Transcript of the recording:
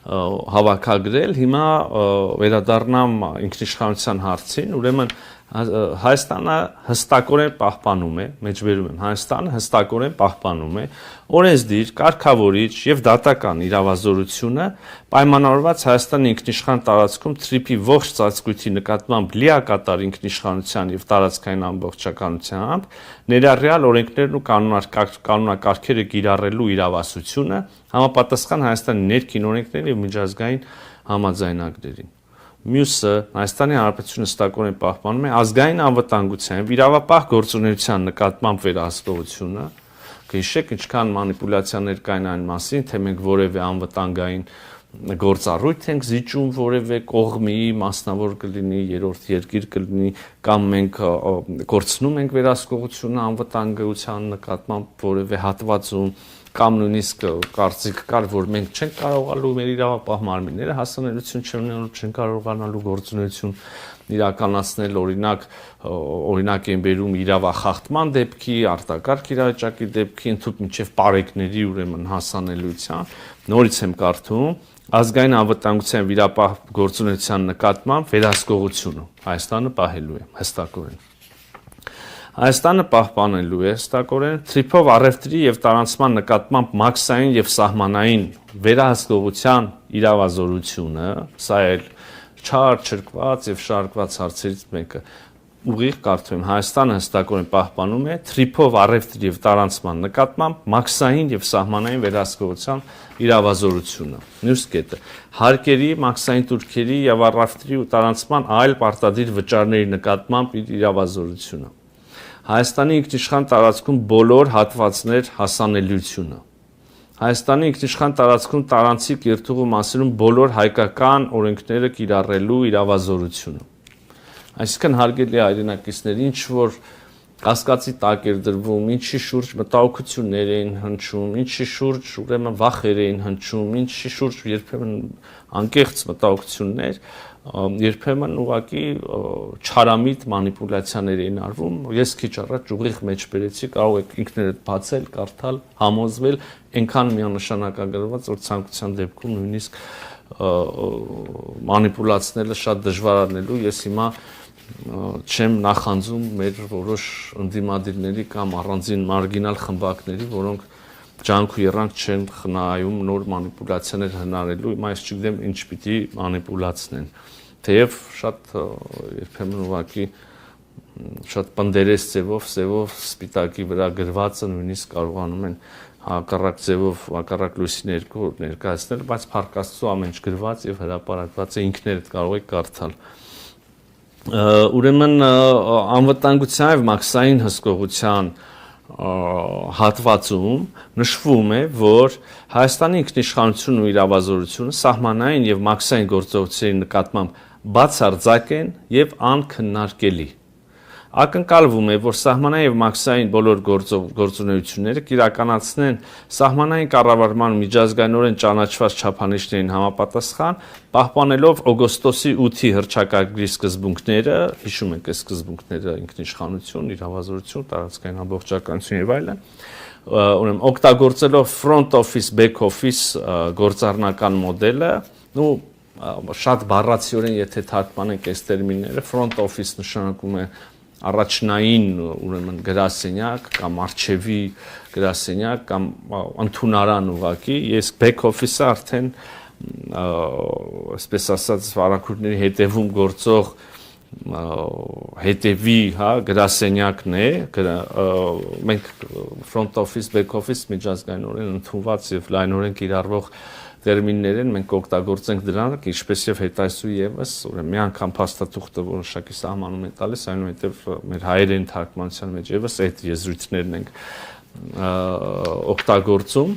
հավաքագրել, հիմա վերադառնամ ինքնիշխանության հարցին, ուրեմն Հայաստանը հստակորեն պահպանում է, մեջբերում եմ, Հայաստանը հստակորեն պահպանում է օրենսդիր, կարգավորիչ եւ դատական իրավազորությունը պայմանավորված Հայաստանի ինքնիշխան տարածքում թրիփի ողջ ծածկույթի նկատմամբ լիակատար ինքնիշխանության եւ տարածքային ամբողջականությամբ ներառյալ օրենքներն ու կանոնակարգերը կիրառելու իրավասությունը համապատասխան Հայաստանի ներքին օրենքներին եւ միջազգային համաձայնագրերին։ Մյուսը Հայաստանի Հանրապետությունը հստակորեն պահպանում է ազգային անվտանգության եւ իրավապահ գործունեության նկատմամբ վերահսկողությունը, հիշեք ինչքան մանիպուլյացիաներ կային այն մասին, թե մենք որևէ անվտանգային գործառույթ ենք զիջում որևէ կողմի, մասնավոր կլինի, երրորդ երկիր կլինի, կամ մենք կորցնում ենք վերահսկողությունը անվտանգության նկատմամբ որևէ հատվածում, կամ նույնիսկ կարծիք կար, որ մենք չենք կարողանալու մեր իրավապահ մարմինները հասանելիություն չունենալու, չեն կարողանալու գործունեություն իրականացնել, օրինակ են բերում իրավախախտման դեպքի, արտակարգ իրավիճակի դեպքի, ընդհանուր մինչև պարեկների ուրեմն հասանելիության, նորից եմ կարդում, ազգային անվտանգության վիրապահ գործունեության նկատմամբ վերահսկողությունը Հայաստանը պահելու է հստակորեն։ Հայաստանը պահպանելու է հստակորեն թրիփով առևտրի եւ տարանցման նկատմամբ մաքսային եւ սահմանային վերահսկողության իրավազորությունը, սա էլ չար, չրկված եւ շարքված հարցերից մեկը ուղիղ կարդում եմ Հայաստանը հստակորեն պահպանում է թրիփով առևտրի եւ տարանցման նկատմամբ մաքսային եւ սահմանային վերահսկողության իրավազորությունը։ Մյուս կետը հարկերի, մաքսային տուրքերի եւ առևտրի ու տարանցման այլ պարտադիր վճարների նկատմամբ իրավազորությունը։ Հայաստանի ինքնիշխան տարածքում բոլոր հատվածներ հասանելիությունը։ Հայաստանի ինքնիշխան տարածքում տարանցիկ երթուղու մասերում բոլոր հայկական օրենքները կիրառելու իրավազորությունը։ Այսինքն հարգելի հայրենակիցներ, ինչ որ կասկածի տակ էր դրվում, ինչի շուրջ մտահոգություններ էին հնչում, ինչի շուրջ ուրեմն վախեր էին հնչում, ինչի շուրջ երբեմն անկեղծ մտահոգություններ, երբեմն ուղղակի չարամիտ մանիպուլյացիաներ էին արվում, ես քիչ առաջ ուղիղ մեջ բերեցի, կարող եք ինքներդ բացել, կարդալ, համոզվել, այնքան միանշանակագրված, որ ցանկության դեպքում նույնիսկ մանիպուլացնելը շատ դժվար անելու, ես հիմա չեմ նախանձում մեր որոշ ընդդիմադիրների կամ առանձին մարգինալ խմբակների, որոնք ջանք ու երանք չեն խնայում նոր մանիպուլյացիաներ հնարելու, հիմա ես չգիտեմ ինչ պիտի մանիպուլացնեն, թեև շատ երբեմն ուղղակի շատ պնդերես ձևով սպիտակի վրա գրվածը նույնիսկ կարողանում են հակառակ ձևով, հակառակ լույսի ներքո ներկայացնել, բայց փառք Աստծո ամեն ինչ գրված եւ հրապարակված է, ինքներդ կարող եք կարդալ։ Ուրեմն անվտանգության եւ մաքսային հսկողության հատվածում նշվում է, որ Հայաստանի ինքնիշխանությունն ու իրավազորությունը սահմանային եւ մաքսային գործողությունների նկատմամբ բացարձակ են եւ անքննարկելի։ Ակնկալվում է, որ սահմանային եւ մաքսային բոլոր գործունեությունները կիրականացնեն սահմանային կառավարման միջազգայինորեն ճանաչված չափանիշներին համապատասխան, պահպանելով օգոստոսի 8-ի հռչակագրի սկզբունքները, հիշում եք այս սկզբունքները՝ ինքնիշխանություն, իրավազորություն, տարածքային ամբողջականություն եւ այլն, ուրեմն օգտագործելով front office, back office գործառնական մոդելը, շատ բառացիորեն եթե թարգմանենք այս տերմինները, front office նշանակում է առաջնային ուրեմն գրասենյակ կամ արխիվի գրասենյակ կամ ընդունարան ուղակի, ես back office-ը արդեն այսպես ասած վարակույրների հետևում գործող հետևի, գրասենյակն է, մենք front office, back office միջազգայինորեն ընդունված եւ լայնորեն կիրառվող տերմիններ են, մենք օգտագործենք դրանք, ինչպես եւ հետայսու եւս, ուրեմն մի անգամ փաստաթուղթը որոշակի սահմանում է տալիս, այնուհետեւ մեր հայերեն թարգմանության մեջ եւս այդ եզրույթներն ենք օգտագործում